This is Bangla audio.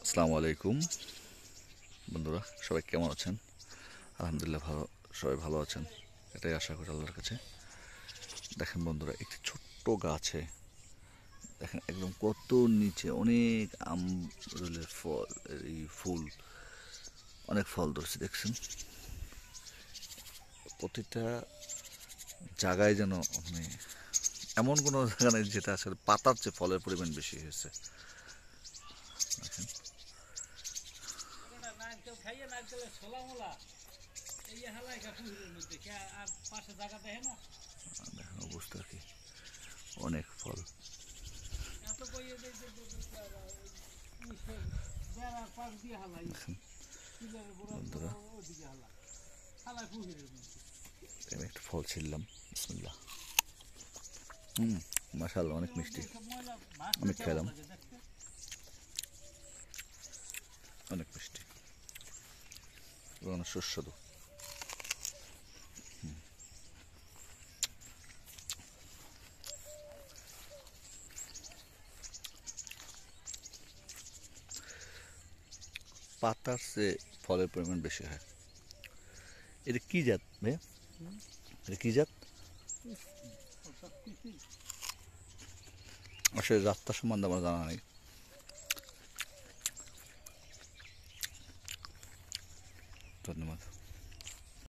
আসসালামু আলাইকুম বন্ধুরা, সবাই কেমন আছেন? আলহামদুলিল্লাহ ভালো, সবাই ভালো আছেন, এটাই আশা করি আল্লাহর কাছে। দেখেন বন্ধুরা, একটি ছোট্ট গাছে দেখেন একদম কত নিচে অনেক আমরুলের ফল, এই ফুল, অনেক ফল ধরছে দেখছেন। প্রতিটা জায়গায় যেন মানে এমন কোনো জায়গা নেই যেটা আসলে পাতার চেয়ে ফলের পরিমাণ বেশি হয়েছে। দেখেন দেখেন অবস্থা কি, অনেক ফল। বন্ধুরা আমি একটা ফল ছিললাম, বিসমিল্লাহ। মাশাআল্লাহ, অনেক মিষ্টি, অনেক খেলাম, অনেক মিষ্টি এবং অনেক সুস্বাদু। পাতার চেয়ে ফলের পরিমাণ বেশি হয়। এটা কি জাত ভাইয়া? এটা কি জাত? আসলে জাতটা সম্বন্ধে আমার জানা নেই।